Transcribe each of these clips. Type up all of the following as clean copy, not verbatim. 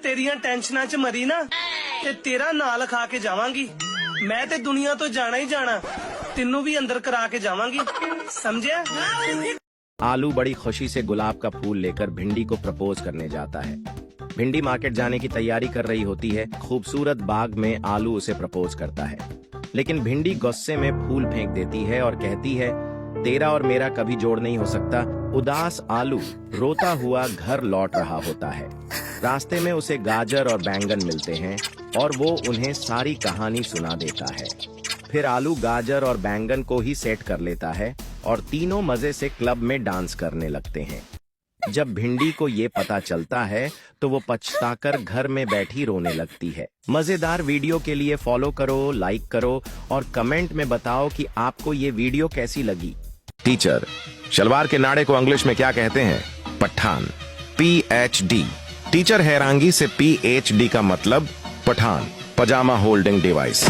तेरियां टेंशनां च मरी ना ते तेरा नां लिखा के जावांगी। मैं ते दुनिया तो जाना ही जाना, तेनू भी अंदर करा के जावांगी, समझे? आलू बड़ी खुशी से गुलाब का फूल लेकर भिंडी को प्रपोज करने जाता है। भिंडी मार्केट जाने की तैयारी कर रही होती है। खूबसूरत बाग में आलू उसे प्रपोज करता है, लेकिन भिंडी गुस्से में फूल फेंक देती है और कहती है, तेरा और मेरा कभी जोड़ नहीं हो सकता। उदास आलू रोता हुआ घर लौट रहा होता है। रास्ते में उसे गाजर और बैंगन मिलते हैं और वो उन्हें सारी कहानी सुना देता है। फिर आलू गाजर और बैंगन को ही सेट कर लेता है और तीनों मजे से क्लब में डांस करने लगते हैं। जब भिंडी को ये पता चलता है तो वो पछताकर घर में बैठी रोने लगती है। मजेदार वीडियो के लिए फॉलो करो, लाइक करो और कमेंट में बताओ कि आपको ये वीडियो कैसी लगी। टीचर, शलवार के नाड़े को इंग्लिश में क्या कहते हैं? पठान, PhD। टीचर हैरांगी से PhD का मतलब पठान, पजामा होल्डिंग डिवाइस।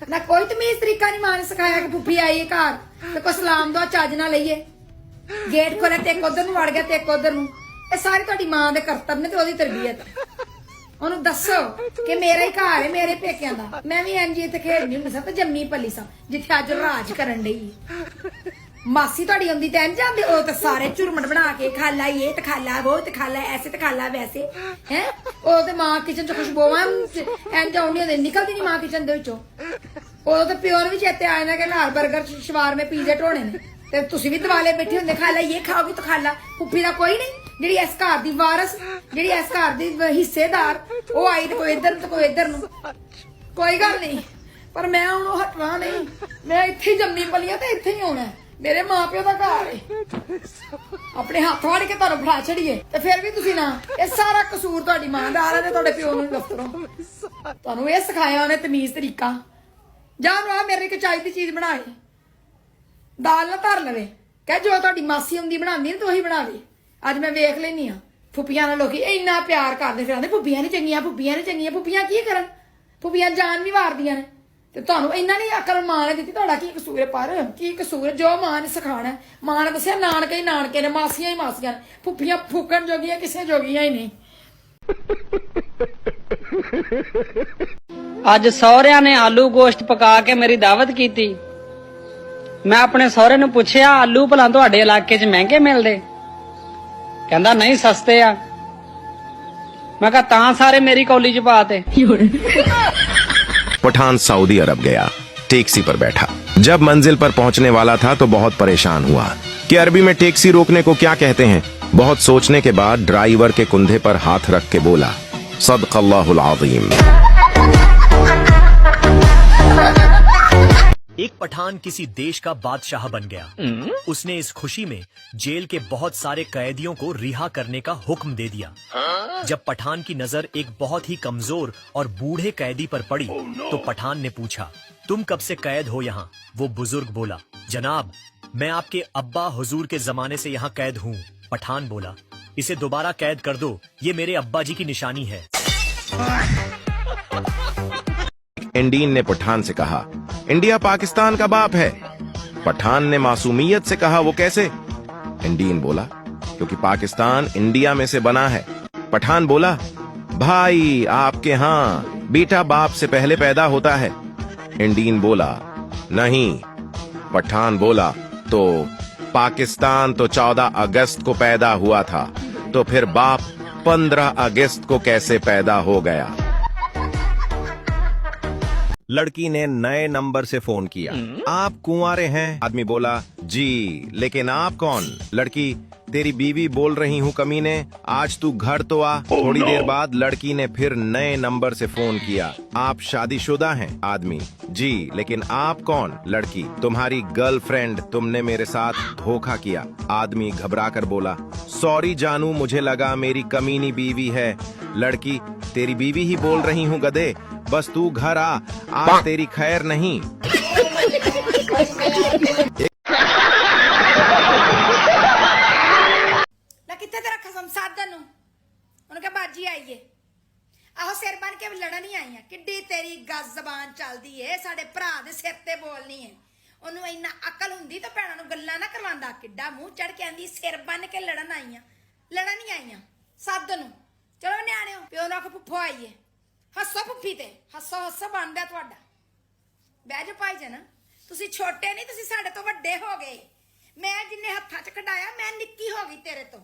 ना कोई तमीज तरीका नहीं मां ने सिखाया कि फुफी आई है घर तो कोई सलाम दो चज ना लईए। गेट खोले ते उधर नु वड़ गया ते उधर नु। ये सारी ਤੁਹਾਡੀ ਮਾਂ ਦੇ ਕਰਤੱਵ ਨੇ ਤੇ ਉਹਦੀ ਤਰਬੀਅਤ। ਉਹਨੂੰ ਦੱਸੋ ਕਿ ਮੇਰਾ ਹੀ ਘਰ ਹੈ, ਮੇਰੇ ਪੇਕਿਆਂ ਦਾ। ਮੈਂ ਵੀ ਇੰਜ ਇੱਥੇ ਖੇਡਣੀ ਹੁੰਦੀ ਸਾਂ ਤੇ ਜੰਮੀ ਪੱਲੀ ਸਾਂ ਜਿੱਥੇ ਅੱਜ ਰਾਜ ਕਰਨ ਡਈ। ਮਾਸੀ ਤੁਹਾਡੀ ਆਉਂਦੀ ਤੇ ਇੰਜ ਜਾਂਦੇ ਉਹ ਤਾਂ ਸਾਰੇ ਝੁਰਮਟ ਬਣਾ ਕੇ ਖਾ ਲਾ ਇਹ ਤੇ ਖਾ ਲਾ ਉਹ ਤੇ ਖਾ ਲਾ ਐਸੇ ਤੇ ਖਾ ਲਾ ਵੈਸੇ ਹੈ। ਉਹ ਤੇ ਮਾਂ ਕਿਚਨ ਚ ਖੁਸ਼ਬੂਆਂ ਇੰਜ ਆਉਂਦੀਆਂ ਨੇ, ਨਿਕਲਦੀ ਨਹੀਂ ਮਾਂ ਕਿਚਨ ਦੇ ਵਿੱਚੋਂ। ਉਹ ਤਾਂ ਪਿਓਰ ਵੀ ਚੇਤੇ ਆ ਜਾਂਦਾ ਕਿ ਨਾਲ 버ਗਰ ਸ਼ਵਾਰਮੇ ਪੀਜ਼ੇ ਢੋਣੇ ਨੇ ਤੇ ਤੁਸੀਂ ਵੀ ਦਿਵਾਲੇ ਬੈਠੇ ਹੁੰਦੇ ਖਾ ਲਾ ਇਹ ਖਾਓਗੀ ਤਾਂ ਖਾ ਲਾ। ਫੁੱਫੀ ਦਾ ਕੋਈ ਨਹੀਂ, ਜਿਹੜੀ ਇਸ ਘਰ ਦੀ ਵਾਰਸ, ਜਿਹੜੀ ਇਸ ਘਰ ਦੀ ਹਿੱਸੇਦਾਰ, ਉਹ ਆਈ ਤੇ ਕੋਈ ਇੱਧਰ ਤੇ ਕੋਈ ਇੱਧਰ ਨੂੰ। ਕੋਈ ਗੱਲ ਨਹੀਂ, ਪਰ ਮੈਂ ਹੁਣ ਹਟਣਾ ਨਹੀਂ। ਮੈਂ ਇੱਥੇ ਹੀ ਜੰਮੀ ਪਲੀ ਆ ਤੇ ਇੱਥੇ ਹੀ ਆਉਣਾ। ਮੇਰੇ ਮਾਪਿਓ ਦਾ ਘਰ ਹੈ। ਆਪਣੇ ਹੱਥ ਵੜ ਕੇ ਤੁਹਾਨੂੰ ਫੜਾ ਛੜੀਏ ਤੇ ਫਿਰ ਵੀ ਤੁਸੀਂ ਨਾ। ਇਹ ਸਾਰਾ ਕਸੂਰ ਤੁਹਾਡੀ ਮਾਂ ਦਾ ਆ ਰਿਹਾ ਤੇ ਤੁਹਾਡੇ ਪਿਓ ਨੂੰ ਦਫ਼ਤਰੋਂ। ਤੁਹਾਨੂੰ ਇਹ ਸਿਖਾਇਆ ਉਹਨੇ ਤਮੀਜ਼ ਤਰੀਕਾ। ਜਾਂ ਨੂੰ ਆ ਮੇਰੇ ਇੱਕ ਚਾਈ ਦੀ ਚੀਜ਼ ਬਣਾਏ, ਦਾਲ ਨਾ ਧਰ ਲਵੇ, ਕਹਿ ਜੋ ਤੁਹਾਡੀ ਮਾਸੀ ਹੁੰਦੀ ਬਣਾਉਂਦੀ ਨਾ ਤੂੰ ਉਹੀ ਬਣਾ ਦੇ। ਅੱਜ ਮੈਂ ਵੇਖ ਲੈਣੀ ਆ ਫੁੱਫੀਆਂ ਨਾਲ ਲੋਕੀ ਇੰਨਾ ਪਿਆਰ ਕਰਦੇ ਫਿਰਦੇ, ਫੁੱਫੀਆਂ ਨੇ ਚੰਗੀਆਂ, ਫੁੱਫੀਆਂ ਨੇ ਚੰਗੀਆਂ। ਫੁੱਫੀਆਂ ਕੀ ਕਰਨ? ਫੁੱਫੀਆਂ ਜਾਨ ਵੀ ਵਾਰਦੀਆਂ ਨੇ। ਤੇ ਤੁਹਾਨੂੰ ਇੰਨਾ ਨਹੀਂ ਅਕਲ ਮਾਂ ਨੇ ਦਿੱਤੀ। ਤੁਹਾਡਾ ਕੀ ਕਸੂਰ ਹੈ? ਪਰ ਕੀ ਕਸੂਰ? ਜੋ ਮਾਂ ਨੇ ਸਿਖਾਣਾ। ਮਾਂ ਨੇ ਦੱਸਿਆ ਨਾਨਕੇ ਹੀ ਨਾਨਕੇ ਨੇ, ਮਾਸੀਆਂ ਹੀ ਮਾਸੀਆਂ ਨੇ। ਫੁੱਫੀਆਂ ਫੂਕਣ ਜੋਗੀਆਂ ਕਿਸੇ ਜੋਗੀਆਂ ਹੀ ਨਹੀਂ। ਅੱਜ ਸਹੁਰਿਆਂ ਨੇ ਆਲੂ ਗੋਸ਼ਤ ਪਕਾ ਕੇ ਮੇਰੀ ਦਾਵਤ ਕੀਤੀ। ਮੈਂ ਆਪਣੇ ਸਹੁਰੇ ਨੂੰ ਪੁੱਛਿਆ, ਆਲੂ ਭਲਾ ਤੁਹਾਡੇ ਇਲਾਕੇ 'ਚ ਮਹਿੰਗੇ ਮਿਲਦੇ? ਕਹਿੰਦਾ ਨਹੀਂ, ਸਸਤੇ ਆ। मैं कहा ता सारे मेरी कौली च पाते। पठान सऊदी अरब गया, टैक्सी पर बैठा। जब मंजिल पर पहुंचने वाला था तो बहुत परेशान हुआ कि अरबी में टैक्सी रोकने को क्या कहते हैं। बहुत सोचने के बाद ड्राइवर के कुंधे पर हाथ रख के बोला, सदक़ल्लाहुल अज़ीम। एक पठान किसी देश का बादशाह बन गया। उसने इस खुशी में जेल के बहुत सारे कैदियों को रिहा करने का हुक्म दे दिया। जब पठान की नजर एक बहुत ही कमजोर और बूढ़े कैदी पर पड़ी तो पठान ने पूछा, तुम कब से कैद हो यहाँ? वो बुजुर्ग बोला, जनाब मैं आपके अब्बा हुजूर के जमाने से यहाँ कैद हूँ। पठान बोला, इसे दोबारा कैद कर दो, ये मेरे अब्बा जी की निशानी है। इंडीन ने पठान से कहा, इंडिया पाकिस्तान का बाप है। पठान ने मासूमियत से कहा, वो कैसे? इंडीन बोला, क्योंकि पाकिस्तान इंडिया में से बना है। पठान बोला, भाई आपके यहाँ बेटा बाप से पहले पैदा होता है। इंडीन बोला, नहीं। पठान बोला, तो पाकिस्तान तो 14 अगस्त को पैदा हुआ था, तो फिर बाप 15 अगस्त को कैसे पैदा हो गया? लड़की ने नए नंबर से फोन किया, आप कुंवारे हैं? आदमी बोला, जी, लेकिन आप कौन? लड़की, तेरी बीवी बोल रही हूँ कमीने, आज तू घर तो आ। थोड़ी देर बाद लड़की ने फिर नए नंबर से फोन किया, आप शादीशुदा हैं? आदमी, जी, लेकिन आप कौन? लड़की, तुम्हारी गर्लफ्रेंड, तुमने मेरे साथ धोखा किया। आदमी घबरा कर बोला, सॉरी जानू, मुझे लगा मेरी कमीनी बीवी है। लड़की, तेरी बीवी ही बोल रही हूँ गधे, बस तू घर आ, आज तेरी खैर नहीं। कितने तेरा खसम साधन उनके बाजी आई है। आहो सिर बन के लड़न ही आई है। किड्डी तेरी गज जबान चलती है, साडे भरा दे सिर ते बोलनी है। ਉਹਨੂੰ ਇੰਨਾ ਅਕਲ ਹੁੰਦੀ ਤਾਂ ਭੈਣਾਂ ਨੂੰ ਗੱਲਾਂ ਨਾ ਕਰਵਾਉਂਦਾ। ਕਿੱਡਾ ਮੂੰਹ ਚੜ ਕੇ ਆਂਦੀ ਸਿਰ ਬੰਨ ਕੇ ਲੜਨ ਆਈਆਂ। ਲੜਨ ਨਹੀਂ ਆਈਆਂ, ਸੱਦ ਨੂੰ। ਚਲੋ ਨਿਆਣਿਓ, ਪਿਓ ਨਾਲ ਫੁੱਫੋ ਆਈਏ। ਹੱਸੋ ਫੁੱਫੀ ਤੇ, ਹੱਸੋ ਹੱਸੋ ਬਣਦਾ ਤੁਹਾਡਾ। ਬਹਿ ਜਾ ਭਾਈ ਜਨ, ਤੁਸੀਂ ਛੋਟੇ ਨਹੀਂ, ਤੁਸੀਂ ਸਾਡੇ ਤੋਂ ਵੱਡੇ ਹੋ ਗਏ। ਮੈਂ ਜਿੰਨੇ ਹੱਥਾਂ 'ਚ ਕਢਾਇਆ, ਮੈਂ ਨਿੱਕੀ ਹੋ ਗਈ ਤੇਰੇ ਤੋਂ।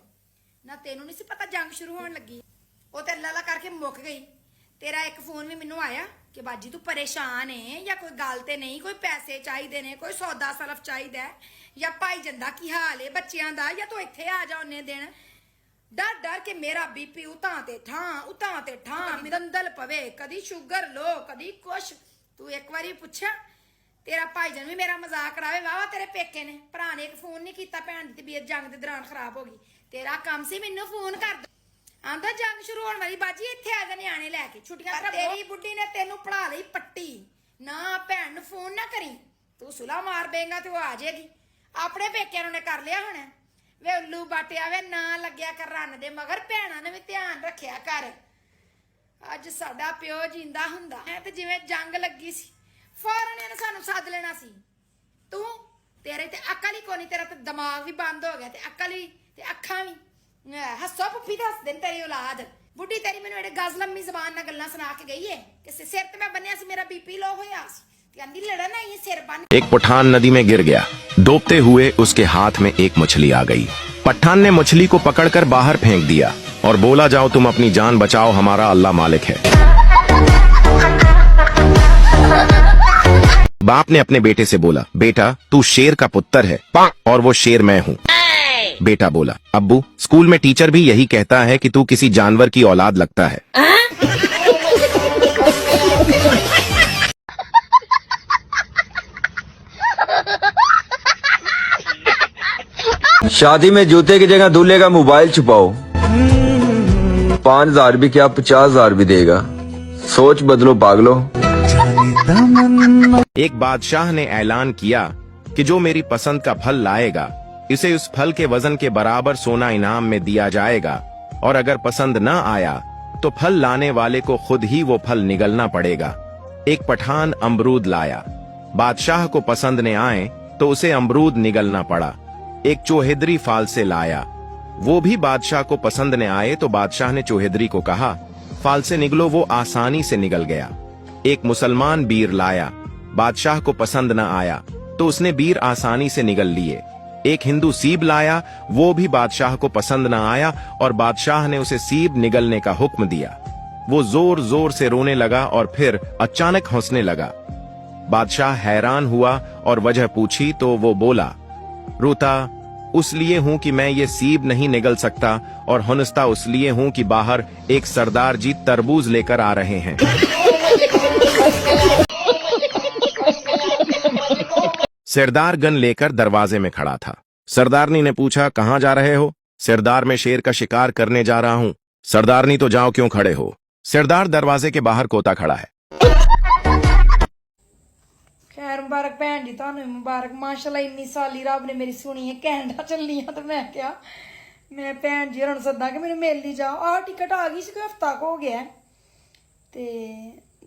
ਨਾ ਤੈਨੂੰ ਨਹੀਂ ਸੀ ਪਤਾ ਜੰਗ ਸ਼ੁਰੂ ਹੋਣ ਲੱਗੀ। ਉਹ ਤੇ ਅੱਲਾ ਕਰਕੇ ਮੁੱਕ ਗਈ। ਤੇਰਾ ਇੱਕ ਫੋਨ ਵੀ ਮੈਨੂੰ ਆਇਆ ਕਿ ਬਾਜੀ ਤੂੰ ਪਰੇਸ਼ਾਨ ਹੈ ਜਾਂ ਕੋਈ ਗੱਲ ਤੇ ਨਹੀਂ, ਕੋਈ ਪੈਸੇ ਚਾਹੀਦੇ ਨੇ, ਕੋਈ ਸੌਦਾ ਸਲਫ ਚਾਹੀਦਾ ਹੈ, ਜਾਂ ਭਾਈ ਜੰਦਾ ਕੀ ਹਾਲ ਹੈ ਬੱਚਿਆਂ ਦਾ, ਜਾਂ ਤੂੰ ਇੱਥੇ ਆ ਜਾ ਉਹਨੇ ਦਿਨ। ਡਰ ਡਰ ਕੇ ਮੇਰਾ ਬੀਪੀ ਉਤਾਂ ਤੇ ਠਾਂ ਦੰਦਲ ਪਵੇ, ਕਦੀ ਸ਼ੂਗਰ ਲੋ, ਕਦੀ ਕੁਛ। ਤੂੰ ਇੱਕ ਵਾਰੀ ਪੁੱਛਿਆ, ਤੇਰਾ ਭਾਈਜਾਨ ਵੀ ਮੇਰਾ ਮਜ਼ਾਕ ਕਰਾਵੇ। ਵਾਵਾ ਤੇਰੇ ਪੇਕੇ ਨੇ, ਭਰਾ ਨੇ ਇੱਕ ਫੋਨ ਨਹੀਂ ਕੀਤਾ, ਭੈਣ ਦੀ ਤਬੀਅਤ ਜੰਗ ਦੇ ਦੌਰਾਨ ਖਰਾਬ ਹੋ ਗਈ। ਤੇਰਾ ਕੰਮ ਸੀ ਮੈਨੂੰ ਫੋਨ ਕਰ ਦੋ। ਆਂਦਾ ਜੰਗ ਸ਼ੁਰੂ ਹੋਣ ਵਾਲੀ, ਬਾਜੀ ਇੱਥੇ ਆ ਜਾ ਨਿਆਣੇ ਲੈ ਕੇ, ਛੁੱਟੀਆਂ। ਤੇਰੀ ਬੁੱਢੀ ਨੇ ਤੈਨੂੰ ਪੜਾ ਲਈ ਪੱਟੀ। ਨਾ ਭੈਣ ਨੂੰ ਫੋਨ ਨਾ ਕਰੀ, ਤੂੰ ਸੁਲਾ ਮਾਰ ਬੇਗਾ ਤੇ ਉਹ ਆ ਜਾਏਗੀ। ਆਪਣੇ ਪੇਕਿਆਂ ਨੂੰ ਨੇ ਕਰ ਲਿਆ ਹੋਣਾ। ਵੇ ਉੱਲੂ ਬਾਟਿਆ ਵੇ, ਨਾ ਲੱਗਿਆ ਕਰ ਰੰਨ ਦੇ ਮਗਰ। ਭੈਣਾਂ ਨੇ ਵੀ ਧਿਆਨ ਰੱਖਿਆ ਕਰ। ਅੱਜ ਸਾਡਾ ਪਿਓ ਜਿੰਦਾ ਹੁੰਦਾ ਹੈ ਤੇ ਜਿਵੇਂ ਜੰਗ ਲੱਗੀ ਸੀ, ਫੌਰਨ ਇਹਨੇ ਸਾਨੂੰ ਸੱਦ ਲੈਣਾ ਸੀ। ਤੂੰ, ਤੇਰੇ ਤੇ ਅਕਲ ਹੀ ਕੋਈ ਨਹੀਂ, ਤੇਰਾ ਤੇ ਦਿਮਾਗ ਵੀ ਬੰਦ ਹੋ ਗਿਆ ਤੇ ਅਕਲ ਵੀ ਤੇ ਅੱਖਾਂ ਵੀ। ਹੱਸੋ ਪੁੱਫੀ ਦਾ ਹੱਸਦੇ ਨੇ ਤੇਰੀ ਔਲਾਦ। ਬੁੱਢੀ ਤੇਰੀ ਮੈਨੂੰ ਇਹਦੇ ਗਜ਼ ਲੰਮੀ ਜ਼ਬਾਨ ਨਾਲ ਗੱਲਾਂ ਸੁਣਾ ਕੇ ਗਈ ਏ ਕਿ ਸਿਰ ਤੇ ਮੈਂ ਬੰਨਿਆ ਸੀ, ਮੇਰਾ ਬੀਪੀ लो ਹੋਇਆ ਸੀ। एक पठान नदी में गिर गया। डूबते हुए उसके हाथ में एक मछली आ गई। पठान ने मछली को पकड़कर बाहर फेंक दिया और बोला, जाओ तुम अपनी जान बचाओ, हमारा अल्लाह मालिक है। बाप ने अपने बेटे से बोला, बेटा तू शेर का पुत्र है और वो शेर मैं हूँ। बेटा बोला, अब्बू स्कूल में टीचर भी यही कहता है कि तू किसी जानवर की औलाद लगता है। शादी में जूते की जगह दूल्हे का मोबाइल छुपाओ। 5,000 भी क्या 50,000 भी देगा। सोच बदलो पागलो। एक बादशाह ने ऐलान किया कि जो मेरी पसंद का फल लाएगा, इसे उस फल के वजन के बराबर सोना इनाम में दिया जाएगा, और अगर पसंद न आया तो फल लाने वाले को खुद ही वो फल निगलना पड़ेगा। एक पठान अमरूद लाया। बादशाह को पसंद न आए तो उसे अमरूद निगलना पड़ा। एक चौहेद्री फालसे लाया। वो भी बादशाह को पसंद न आए तो बादशाह ने चौहेद्री को कहा, फालसे निगलो। वो आसानी से निगल गया। एक मुसलमान बीर लाया। बादशाह को पसंद न आया तो उसने बीर आसानी से निगल लिए। एक हिंदू सीब लाया। वो भी बादशाह को पसंद न आया और बादशाह ने उसे सीब निगलने का हुक्म दिया। वो जोर जोर से रोने लगा और फिर अचानक हंसने लगा। बादशाह हैरान हुआ और वजह पूछी तो वो बोला, रोता उस लिए हूं कि मैं ये सीब नहीं निगल सकता, और हंसता उस लिए हूं कि बाहर एक सरदार जी तरबूज लेकर आ रहे हैं। सरदार गन लेकर दरवाजे में खड़ा था। सरदारनी ने पूछा, कहां जा रहे हो? सरदार, मैं शेर का शिकार करने जा रहा हूं। सरदारनी, तो जाओ, क्यों खड़े हो? सरदार, दरवाजे के बाहर कोता खड़ा है। खैर मुबारक भैन जी, थानू मुबारक। माशाल्लाह इन्नी साली रब ने मेरी सुनी है। कैनेडा चलनी है तो मैं क्या, मैं भैन जी होर सदा कि मैंने मिल ही जाओ। आ टिकट आ गई सी, कोई हफ्ता हो गया ते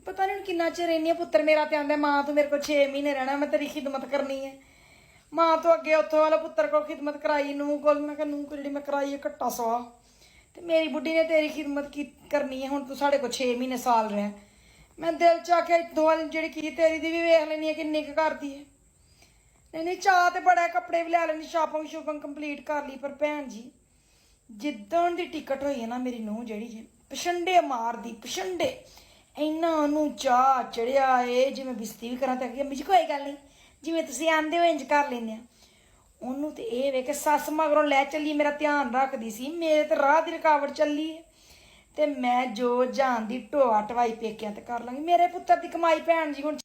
पता नहीं किन्ना चिर रहनी है। पुत्र मेरा ते आंदा, मां तू मेरे को 6 महीने रहना, मैं तेरी खिदमत करनी है। मां तो अगे उत्थों वाला पुत्र को खिदमत कराई, नूह को मैं नूह को जी मैं कराई है घट्टा सवा, ते मेरी बुढ़ी ने तेरी खिदमत की करनी है। हुण तू साढ़े को 6 महीने साल रहा। मैं दिल च आख्या इत्थों जी की तेरी दी भी वेख लैनी है किन्नी क करदी है। नहीं नहीं, चाह तो बड़ा, कपड़े भी लै लैनी, शापिंग शूपिंग कंप्लीट कर ली। पर भैन जी जिद्दन दी टिकट हुई है ना, मेरी नूह जेड़ी जी पछंडे मारदी, पछंडे इन्ना ओनू चाह चढ़िया है। जे मैं बिस्ती भी करा तो अम्मी जी कोई गल नहीं, जिवें तुसीं आंदे हो इंज कर लैंदे आ। ओनू ते एह वे कि सस मगरों लै चली, मेरा ध्यान रखदी सी, मेरे ते राह दी रुकावट चली है ते मैं जो जान दी ढोआ ढवाई पेकियां ते कर लांगी। मेरे पुत्तर दी कमाई भैन जी हुण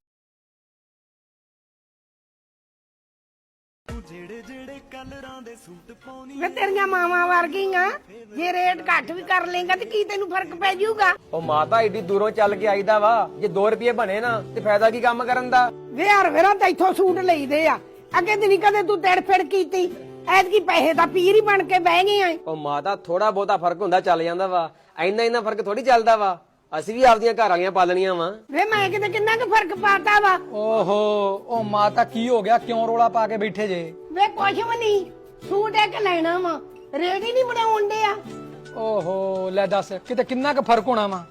मैं तेरिया मावा वर्गियां, जे रेट घट भी कर लेगा तो की तेनू फर्क पै जाऊगा। ਉਹ ਮਾਤਾ ਏਡੀ ਦੂਰੋਂ ਚੱਲ ਕੇ ਆਈਦਾ ਵਾ, ਜੇ 2 ਰੁਪਏ ਬਣੇ ਨਾ ਤੇ ਫਾਇਦਾ ਕੀ ਕੰਮ ਕਰਨ ਦਾ। ਵੇ ਹਰ ਵੇਰਾ ਤਾਂ ਇੱਥੋਂ ਸੂਟ ਲਈਦੇ ਆ, ਅੱਗੇ ਤੇ ਨਹੀਂ ਕਦੇ ਤੂੰ ਤੜ ਫੜ ਕੀਤੀ। ਐਤਕੀ ਪੈਸੇ ਦਾ ਪੀਰ ਹੀ ਬਣ ਕੇ ਬਹਿ ਗਏ ਆ। ਉਹ ਮਾਤਾ ਥੋੜਾ ਬਹੁਤਾ ਫਰਕ ਹੁੰਦਾ ਚੱਲ ਜਾਂਦਾ ਵਾ, ਇੰਨਾ ਫਰਕ ਥੋੜੀ ਚੱਲਦਾ ਵਾ। ਅਸੀਂ ਵੀ ਆਪਦੀਆਂ ਘਰ ਵਾਲੀਆਂ ਪਾਲਣੀਆਂ ਵਾ। ਵੇ ਮੈਂ ਕਿਤੇ ਕਿੰਨਾ ਕੁ ਫਰਕ ਪਾਤਾ ਵਾ। ਓਹੋ ਉਹ ਮਾਤਾ ਕੀ ਹੋ ਗਿਆ, ਕਿਉਂ ਰੋਲਾ ਪਾ ਕੇ ਬੈਠੇ ਜੇ? ਵੇ ਕੁਛ ਵੀ ਨਹੀਂ, ਸੂਟ ਇੱਕ ਲੈਣਾ ਵਾ, ਰੇਟ ਹੀ ਨਹੀਂ ਬਣਾਉਣ ਡਿਆ। ਓਹੋ ਲੈ ਦੱਸ ਕਿਤੇ ਕਿੰਨਾ ਕੁ ਫਰਕ ਹੋਣਾ ਵਾ?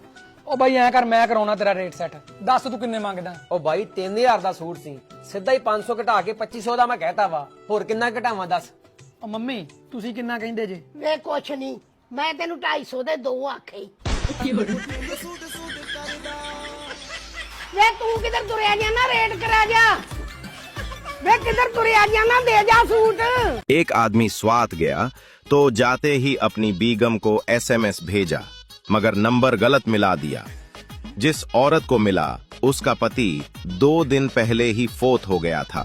ਉਹ ਬਾਈ ਐਂ ਕਰ, ਮੈਂ ਕਰਾਉਣਾ ਤੇਰਾ ਰੇਟ ਸੈੱਟ। ਦੱਸ ਤੂੰ ਕਿੰਨੇ ਮੰਗਦਾ? ਉਹ ਬਾਈ 3000 ਦਾ ਸੂਟ ਸੀ, ਸਿੱਧਾ ਹੀ 500 ਘਟਾ ਕੇ 2500 ਦਾ ਮੈਂ ਕਹਿਤਾ ਵਾ। ਹੋਰ ਕਿੰਨਾ ਘਟਾਵਾਂ ਦੱਸ? ਉਹ ਮੰਮੀ ਤੁਸੀਂ ਕਿੰਨਾ ਕਹਿੰਦੇ ਜੇ? ਵੇ ਕੁਛ ਨਹੀਂ, ਮੈਂ ਤੈਨੂੰ 250 ਦੇ 2 ਆਖੇ। ਵੇ ਤੂੰ ਕਿਧਰ ਤੁਰਿਆ ਜਾਣਾ, ਰੇਟ ਕਰਾ ਜਾ। वे किधर तुरिया जाना, दे जा सूट। एक आदमी स्वात गया तो जाते ही अपनी बीगम को एसएमएस भेजा, मगर नंबर गलत मिला दिया। जिस औरत को मिला उसका पति 2 दिन पहले ही फोत हो गया था।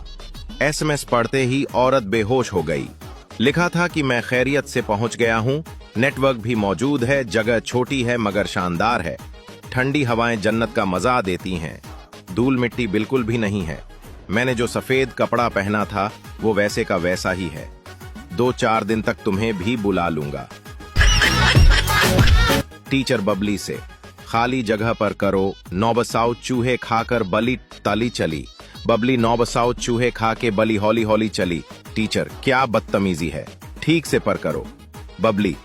एसएमएस पढ़ते ही औरत बेहोश हो गई। लिखा था कि मैं खैरियत से पहुंच गया हूं, नेटवर्क भी मौजूद है, जगह छोटी है मगर शानदार है, ठंडी हवाएं जन्नत का मजा देती हैं, धूल मिट्टी बिल्कुल भी नहीं है, मैंने जो सफेद कपड़ा पहना था वो वैसे का वैसा ही है, 2-4 दिन तक तुम्हें भी बुला लूंगा। टीचर बबली से, खाली जगह पर करो 9 बसाओ चूहे खाकर बली तली चली, बबली 9 बसाओ चूहे खा के बली हौली हौली चली। टीचर, क्या बदतमीजी है, ठीक से पर करो। बबली,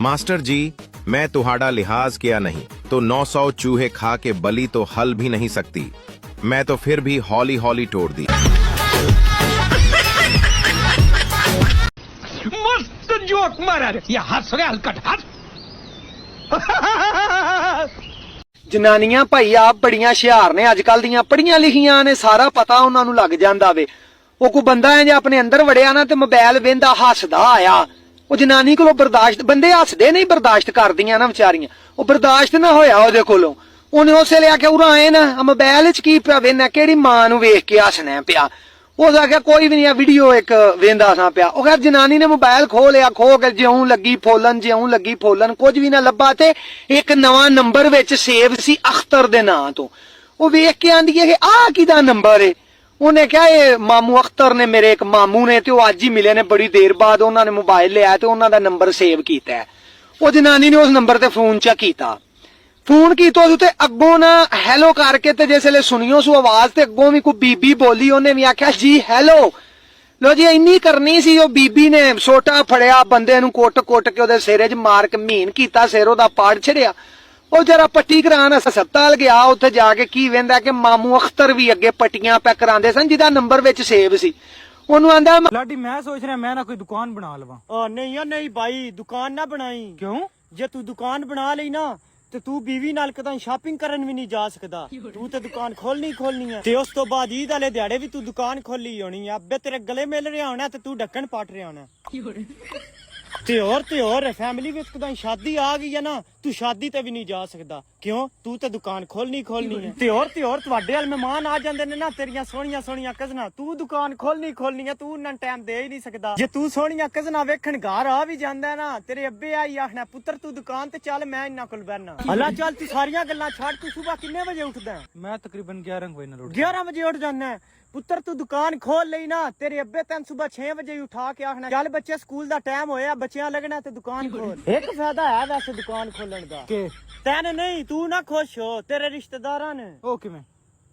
मास्टर जी मैं तुम्हारा लिहाज किया नहीं तो 900 चूहे खा के बली तो हल भी नहीं सकती, मैं तो फिर भी हौली हौली तोड़ दी। मस्त जोक मारा रे, ये हंस रे हलकट हंस। ਜਨਾਨੀਆਂ ਭਾਈ ਆਪ ਬੜੀਆਂ ਹੁਸ਼ਿਆਰ ਨੇ, ਅੱਜ ਕੱਲ ਦੀਆਂ ਪੜੀਆਂ ਲਿਖੀਆਂ ਨੇ, ਸਾਰਾ ਪਤਾ ਉਹਨਾਂ ਨੂੰ ਲੱਗ ਜਾਂਦਾ ਵੇ। ਉਹ ਕੋਈ ਬੰਦਾ ਹੈ ਜੇ ਆਪਣੇ ਅੰਦਰ ਵੜਿਆ ਨਾ ਤੇ ਮੋਬਾਈਲ ਵੇਂਦਾ ਹੱਸਦਾ ਆਇਆ, ਉਹ ਜਨਾਨੀ ਕੋਲੋਂ ਬਰਦਾਸ਼ਤ, ਬੰਦੇ ਹੱਸਦੇ ਨਹੀਂ ਬਰਦਾਸ਼ਤ ਕਰਦੀਆਂ ਨਾ ਵਿਚਾਰੀਆਂ, ਉਹ ਬਰਦਾਸ਼ਤ ਨਾ ਹੋਇਆ ਉਹਦੇ ਕੋਲੋਂ। ਉਹਨੇ ਉਸੇ ਲਿਆ ਕੇ ਉਰਾ ਆਏ ਨਾ ਮੋਬਾਈਲ 'ਚ ਕੀ ਪਿਆ ਵੇਖਣਾ, ਕਿਹੜੀ ਮਾਂ ਨੂੰ ਵੇਖ ਕੇ ਹੱਸਣਾ ਪਿਆ। ਉਹਦਾ ਆਖਿਆ ਕੋਈ ਵੀ ਨਹੀਂ, ਆ ਵੀਡੀਓ ਇੱਕ ਵੇਂਦਾ ਸਾਂ ਪਿਆ। ਉਹ ਕਹਿੰਦਾ ਜਨਾਨੀ ਨੇ ਮੋਬਾਈਲ ਖੋਹ ਲਿਆ, ਖੋ ਕੇ ਜਿਉਂ ਲੱਗੀ ਫੋਲਣ ਕੁਝ ਵੀ ਨਾ ਲੱਭਾ ਤੇ ਇੱਕ ਨਵਾਂ ਨੰਬਰ ਵਿੱਚ ਸੇਵ ਸੀ ਅਖਤਰ ਦੇ ਨਾਂ ਤੋਂ। ਉਹ ਵੇਖ ਕੇ ਆਂਦੀ ਹੈ ਕਿ ਆਹ ਕਿਹਦਾ ਨੰਬਰ ਏ? ਉਹਨੇ ਕਿਹਾ ਇਹ ਮਾਮੂ ਅਖਤਰ ਨੇ, ਮੇਰੇ ਇੱਕ ਮਾਮੂ ਨੇ, ਤੇ ਉਹ ਅੱਜ ਹੀ ਮਿਲੇ ਨੇ, ਬੜੀ ਦੇਰ ਬਾਅਦ ਉਹਨਾਂ ਨੇ ਮੋਬਾਈਲ ਲਿਆ ਤੇ ਉਹਨਾਂ ਦਾ ਨੰਬਰ ਸੇਵ ਕੀਤਾ। ਉਹ ਜਨਾਨੀ ਨੇ ਉਸ ਨੰਬਰ ਤੇ ਫੋਨ ਚੈੱਕ ਕੀਤਾ, ਫੋਨ ਕੀਤਾ ਉਹਦੇ ਅੱਗੋਂ ਨਾ ਹੈਲੋ ਕਰਕੇ, ਤੇ ਜਿਸ ਵੇਲੇ ਸੁਣੀਓ ਸੋ ਆਵਾਜ਼ ਤੇ ਅੱਗੋਂ ਵੀ ਕੋਈ ਬੀਬੀ ਬੋਲੀ, ਉਹਨੇ ਵੀ ਆਖਿਆ ਜੀ ਹੈਲੋ। ਲੋ ਜੀ ਇੰਨੀ ਕਰਨੀ ਸੀ, ਉਹ ਬੀਬੀ ਨੇ ਸੋਟਾ ਫੜਿਆ, ਬੰਦੇ ਨੂੰ ਕੁੱਟ ਕੇ ਉਹਦੇ ਸਿਰੇ 'ਚ ਮਾਰ ਕੇ ਮਹੀਨ ਕੀਤਾ, ਸਿਰ ਉਹਦਾ ਪਾੜ ਛੜਿਆ। ਉਹ ਜਰਾ ਪੱਟੀ ਕਰਾਉਣ ਹਸਪਤਾਲ ਗਿਆ, ਉੱਥੇ ਜਾ ਕੇ ਕੀ ਵੇਂਦਾ ਕਿ ਮਾਮੂ ਅਖਤਰ ਵੀ ਅੱਗੇ ਪੱਟੀਆਂ ਪੈ ਕਰਾਉਂਦੇ ਸਨ ਜਿਹਦਾ ਨੰਬਰ ਵਿੱਚ ਸੇਵ ਸੀ। ਉਹਨੂੰ ਆਂਦਾ ਲਾਡੀ ਮੈਂ ਸੋਚ ਰਿਹਾ ਮੈਂ ਨਾ ਕੋਈ ਦੁਕਾਨ ਬਣਾ ਲਵਾਂ। ਨਹੀਂ ਭਾਈ ਦੁਕਾਨ ਨਾ ਬਣਾਈ। ਕਿਉਂ? ਜੇ ਤੂੰ ਦੁਕਾਨ ਬਣਾ ਲਈ ਨਾ ਤੇ ਤੂੰ ਬੀਵੀ ਨਾਲ ਕਦਾਂ ਸ਼ਾਪਿੰਗ ਕਰਨ ਵੀ ਨਹੀਂ ਜਾ ਸਕਦਾ। ਤੂੰ ਤੇ ਦੁਕਾਨ ਖੋਲਣੀ ਹੈ ਤੇ ਉਸ ਤੋਂ ਬਾਅਦ ਈਦ ਵਾਲੇ ਦਿਹਾੜੇ ਵੀ ਤੂੰ ਦੁਕਾਨ ਖੋਲੀ ਹੋਣੀ ਆ। ਅੱਬੇ ਤੇਰੇ ਗਲੇ ਮਿਲ ਰਿਹਾ ਹੋਣਾ ਤੇ ਤੂੰ ਢੱਕਣ ਪਾਟ ਰਿਹਾ ਹੋਣਾ। ਤੇ ਹੋਰ ਫੈਮਿਲੀ ਵਿੱਚ ਕਦਾਂ ਸ਼ਾਦੀ ਆ ਗਈ ਹੈ ਨਾ, ਤੂੰ ਸ਼ਾਦੀ ਤੇ ਵੀ ਨਹੀਂ ਜਾ ਸਕਦਾ। ਕਿਉਂ? ਤੂੰ ਤੇ ਦੁਕਾਨ ਖੋਲਣੀ ਹੈ। ਤੇ ਹੋਰ ਤੁਹਾਡੇ ਵਾਲ ਮਹਿਮਾਨ ਆ ਜਾਂਦੇ ਨੇ ਨਾ, ਤੇਰੀਆਂ ਸੋਹਣੀਆਂ ਕਜ਼ਨਾਂ, ਤੂੰ ਦੁਕਾਨ ਖੋਲਣੀ ਹੈ, ਤੂੰ ਉਹਨਾਂ ਟਾਈਮ ਦੇ ਹੀ ਨਹੀਂ ਸਕਦਾ। ਜੇ ਤੂੰ ਸੋਹਣੀਆਂ ਕਜ਼ਨਾਂ ਵੇਖਣ ਘਰ ਆ ਵੀ ਜਾਂਦਾ ਨਾ, ਤੇਰੇ ਅੱਬੇ ਆਈ ਆਖਣਾ ਪੁੱਤਰ ਤੂੰ ਦੁਕਾਨ ਤੇ ਚੱਲ, ਮੈਂ ਇਹਨਾਂ ਕੋਲ ਬਹਿਣਾ। ਅੱਲਾ ਚੱਲ ਤੂੰ ਸਾਰੀਆਂ ਗੱਲਾਂ ਛੱਡ, ਤੂੰ ਸਵੇਰ ਕਿੰਨੇ ਵਜੇ ਉੱਠਦਾ? ਮੈਂ ਤਕਰੀਬਨ 11 ਵਜੇ ਨਾਲ 11 ਵਜੇ ਉੱਠ ਜਾਂਦਾ। ਪੁੱਤਰ ਤੂੰ ਦੁਕਾਨ ਖੋਲ ਲਈ ਨਾ, ਤੇਰੇ ਅੱਬੇ ਤੈਨੂੰ ਸਵੇਰ 6 ਵਜੇ ਉਠਾ ਕੇ ਆਖਣਾ ਚੱਲ ਬੱਚੇ ਸਕੂਲ ਦਾ ਟਾਈਮ ਹੋਇਆ, ਬੱਚਿਆਂ ਲੱਗਣਾ ਤੇ ਦੁਕਾਨ ਖੋਲ। ਇੱਕ ਫਾਇਦਾ ਹੈ ਵੈਸੇ ਦੁਕਾਨ ਖੋਲਣ ਦਾ, ਕਿ ਤੈਨੂੰ ਨਹੀਂ, ਤੂੰ ਨਾ ਖੁਸ਼ ਹੋ, ਤੇਰੇ ਰਿਸ਼ਤੇਦਾਰਾਂ ਨੇ ਉਹ ਕਿਵੇਂ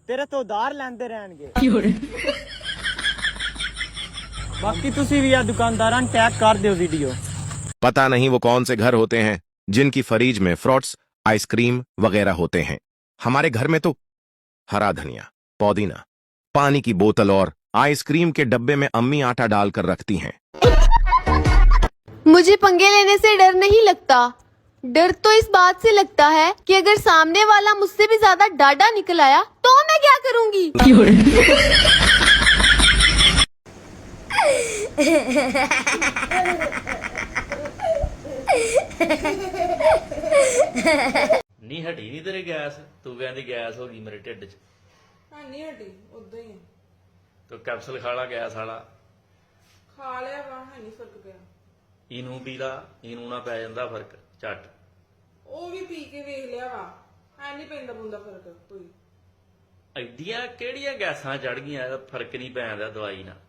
ਤੇਰੇ ਤੋਂ ਉਧਾਰ ਲੈਂਦੇ ਰਹਿਣਗੇ। ਬਾਕੀ ਤੁਸੀਂ ਵੀ ਆ ਦੁਕਾਨਦਾਰਾਂ ਨੂੰ ਟੈਗ कर दो वीडियो। पता नहीं वो कौन से घर होते हैं जिनकी फरीज में फ्रूट्स, आइसक्रीम वगैरह होते हैं। हमारे घर में तो हरा धनिया, पुदीना, पानी की बोतल और आइसक्रीम के डब्बे में अम्मी आटा डालकर रखती हैं। मुझे पंगे लेने से डर नहीं लगता, डर तो इस बात से लगता है कि अगर सामने वाला मुझसे भी ज्यादा डाढ़ा निकल आया तो मैं क्या करूंगी। नहीं हटी नहीं तेरे गैस, तू कहती गैस हो गई मेरे ढिड च। नहीं हटी उदा ही तो कैप्सूल खा ला गैस वाला, खा लिया वा, है नहीं फर्क पिया। इनू पी ला, इनू ना पै जांदा फर्क झट। ਉਹ ਵੀ ਪੀ ਕੇ ਵੇਖ ਲਿਆ ਵਾ, ਹੈ ਨਹੀਂ ਪੈਂਦਾ ਬੁੰਦਾ ਫਰਕ ਕੋਈ। ਐਡੀਆਂ ਕਿਹੜੀਆਂ ਗੈਸਾਂ ਚੜ ਗਈਆਂ, ਇਹਦਾ ਫਰਕ ਨਹੀਂ ਪੈਂਦਾ ਦਵਾਈ ਨਾਲ।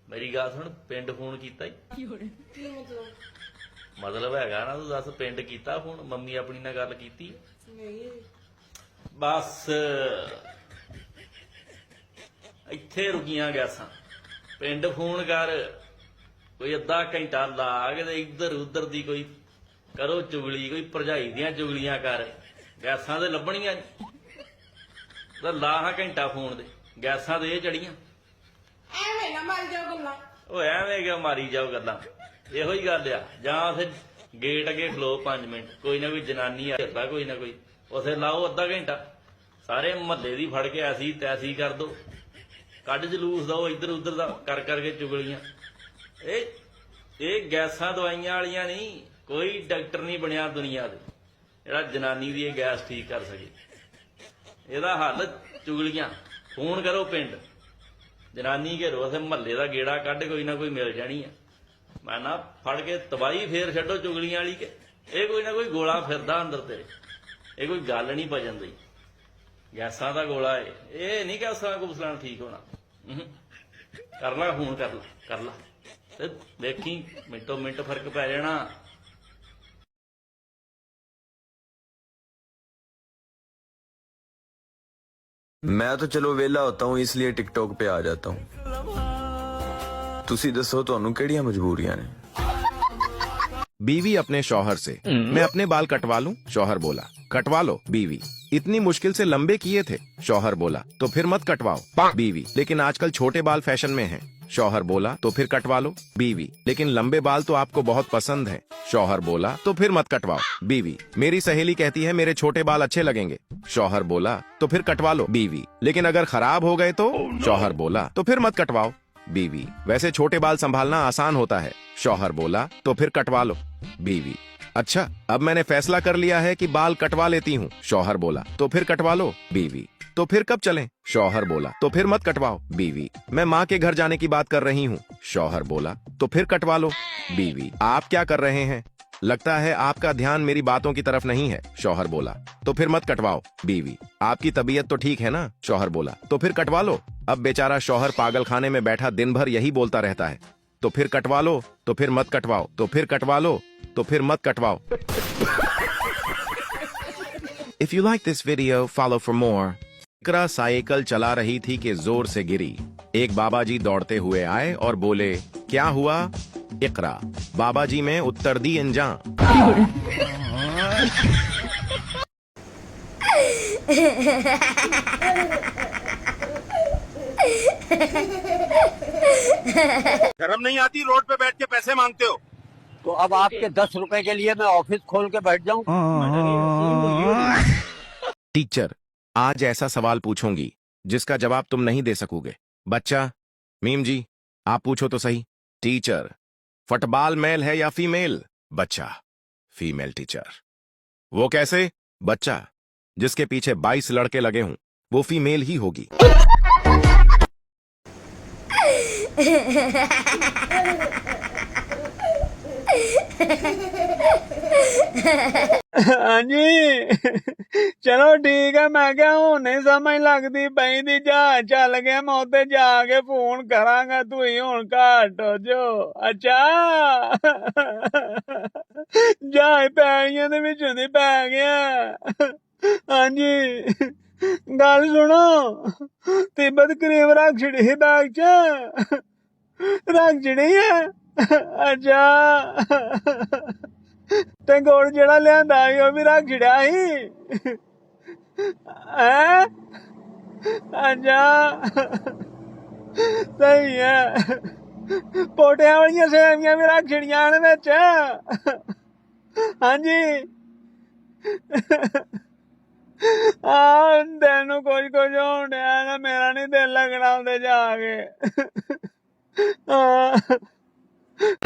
ਮੇਰੀ ਗੱਲ ਸੁਣ, ਪਿੰਡ ਫੋਨ ਕੀਤਾ ਈ? ਕੀ ਮਤਲਬ? ਮਤਲਬ ਹੈਗਾ ਨਾ, ਤੂੰ ਦੱਸ ਪਿੰਡ ਕੀਤਾ ਫੋਨ? ਮੰਮੀ ਆਪਣੀ ਨਾਲ ਗੱਲ ਕੀਤੀ? ਨਹੀਂ ਬਸ ਇੱਥੇ ਰੁਕੀਆਂ ਗੈਸਾਂ। ਪਿੰਡ ਫੋਨ ਕਰ, ਕੋਈ ਅੱਧਾ ਘੰਟਾ ਲਾ ਕੇ ਤੇ ਇੱਧਰ ਉੱਧਰ ਦੀ ਕੋਈ ਕਰੋ ਚੁਗਲੀ, ਕੋਈ ਭਰਜਾਈ ਦੀਆਂ ਚੁਗਲੀਆਂ ਕਰ। ਗੈਸਾਂ ਤੇ ਲੱਭਣੀਆਂ ਨੀ। ਤਾਂ ਲਾ ਹਾਂ ਘੰਟਾ ਫੋਨ ਦੇ, ਗੈਸਾਂ ਤੇ ਇਹ ਚੜੀਆਂ। ਐਵੇਂ ਨਾ ਮਾਰੀ ਜਾਓ ਗੱਲਾਂ। ਉਹ ਐਵੇਂ ਕਿਉਂ ਮਾਰੀ ਜਾਓ ਗੱਲਾਂ? ਇਹੋ ਹੀ ਗੱਲ ਆ। ਜਾਂ ਫਿਰ ਗੇਟ ਅੱਗੇ ਖਲੋ 5 ਮਿੰਟ, ਕੋਈ ਨਾ ਕੋਈ ਜਨਾਨੀ ਆਉਂਦਾ, ਕੋਈ ਨਾ ਕੋਈ ਉਥੇ ਲਾਓ ਅੱਧਾ ਘੰਟਾ। ਸਾਰੇ ਮਹੱਲੇ ਦੀ ਫੜ ਕੇ ਐਸੀ ਤੈਸੀ ਕਰ ਦੋ, ਕੱਢ ਜਲੂਸ ਦੋ ਇੱਧਰ ਉੱਧਰ ਦਾ ਕਰ ਕਰਕੇ ਚੁਗਲੀਆਂ। ਇਹ ਗੈਸਾਂ ਦਵਾਈਆਂ ਵਾਲੀਆਂ ਨਹੀਂ। ਕੋਈ ਡਾਕਟਰ ਨਹੀਂ ਬਣਿਆ ਦੁਨੀਆ ਦੇ ਜਿਹੜਾ ਜਨਾਨੀ ਦੀ ਇਹ ਗੈਸ ਠੀਕ ਕਰ ਸਕੇ। ਇਹਦਾ ਹੱਲ ਚੁਗਲੀਆਂ। ਫੋਨ ਕਰੋ ਪਿੰਡ, ਜਨਾਨੀ ਘੇਰੋ, ਉਥੇ ਮਹੱਲੇ ਦਾ ਗੇੜਾ ਕੱਢ, ਕੋਈ ਨਾ ਕੋਈ ਮਿਲ ਜਾਣੀ ਆ। ਮੈਂ ਨਾ ਫੜ ਕੇ ਤਬਾਹੀ ਫੇਰ ਛੱਡੋ ਚੁਗਲੀਆਂ ਵਾਲੀ। ਕੇ ਇਹ ਕੋਈ ਨਾ ਕੋਈ ਗੋਲਾ ਫਿਰਦਾ ਅੰਦਰ ਤੇਰੇ। ਇਹ ਕੋਈ ਗੱਲ ਨਹੀਂ ਭਜਨ ਦੀ। ਗੈਸਾਂ ਦਾ ਗੋਲਾ ਏ, ਇਹ ਨਹੀਂ ਗੈਸਾਂ ਕੁਸਲਾਂ ਠੀਕ ਹੋਣਾ। ਕਰ ਲਾ ਫੋਨ, ਕਰ ਲਾ ਤੇ ਦੇਖੀ ਮਿੰਟੋ ਮਿੰਟ ਫਰਕ ਪੈ ਜਾਣਾ। मैं तो चलो वेला होता हूँ इसलिए टिकटॉक पे आ जाता हूँ। तुसी दसो ਤੁਹਾਨੂੰ ਕਿਹੜੀਆਂ ਮਜਬੂਰੀਆਂ ਨੇ? बीवी अपने शौहर से, मैं अपने बाल कटवा लूं? शौहर बोला, कटवा लो। बीवी, इतनी मुश्किल से लंबे किए थे? शौहर बोला, तो फिर मत कटवाओ। बीवी, लेकिन आजकल छोटे बाल फैशन में हैं। शौहर बोला, तो फिर कटवा लो। बीवी, लेकिन लंबे बाल तो आपको बहुत पसंद हैं। शौहर बोला, तो फिर मत कटवाओ। बीवी, मेरी सहेली कहती है मेरे छोटे बाल अच्छे लगेंगे। शौहर बोला, तो फिर कटवा लो। बीवी, लेकिन अगर खराब हो गए तो? शौहर बोला, तो फिर मत कटवाओ। बीवी, वैसे छोटे बाल संभालना आसान होता है। शौहर बोला, तो फिर कटवा लो। बीवी, अच्छा, अब मैंने फैसला कर लिया है कि बाल कटवा लेती हूँ। शौहर बोला, तो फिर कटवा लो। बीवी, तो फिर कब चलें? शौहर बोला, तो फिर मत कटवाओ। बीवी, मैं माँ के घर जाने की बात कर रही हूँ। शौहर बोला, तो फिर कटवा लो। बीवी, आप क्या कर रहे हैं? लगता है आपका ध्यान मेरी बातों की तरफ नहीं है। शौहर बोला, तो फिर मत कटवाओ। बीवी, आपकी तबीयत तो ठीक है ना? शौहर बोला, तो फिर कटवा लो। अब बेचारा शौहर पागल खाने में बैठा दिन भर यही बोलता रहता है, तो फिर कटवा लो, तो फिर मत कटवाओ, तो फिर कटवा लो, तो फिर मत कटवाओ। If you like this video, follow for more. Iqra cycle चला रही थी कि जोर से गिरी। एक बाबा जी दौड़ते हुए आए और बोले, क्या हुआ? इकरा, बाबा जी में उत्तर दी इंजा। शर्म नहीं आती? रोड पे बैठ के पैसे मांगते हो। तो अब आपके 10 रुपए के लिए मैं ऑफिस खोल के बैठ जाऊं? टीचर, आज ऐसा सवाल पूछूंगी जिसका जवाब तुम नहीं दे सकोगे। बच्चा, मीम जी, आप पूछो तो सही। टीचर, फुटबॉल मेल है या फीमेल? बच्चा, फीमेल। टीचर, वो कैसे? बच्चा, जिसके पीछे 22 लड़के लगे हों वो फीमेल ही होगी। हाँ जी, चलो ठीक है। मैं क्या हूं नहीं समझ लगती पई दी जहाज चल गया, मैं उत्ते जाके फोन करांगा, तू ही हुण घट हो जो। अच्छा, जहाज पैड़ियां दे विचों दी पै गया। हाँ जी, गल सुनो, तिब्बत करीब रख छड़ी ही बैग च, रख छड़ी है। अच्छा, ते गुड़ जेड़ा लियांदा ही ओह भी रख छड़िया ही हैं? अच्छा, सही है। पोटियां वालियां सेवियां भी रख छड़ियां ने विच। हाँ जी, तेनू कुछ होण डिया ना, मेरा नहीं दिल लगना उधर जाके।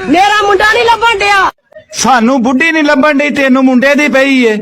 मेरा मुंडा नहीं लभण डिया। सानू बुढ़ी नहीं लभण डी, तेनू मुंडे दी पई है।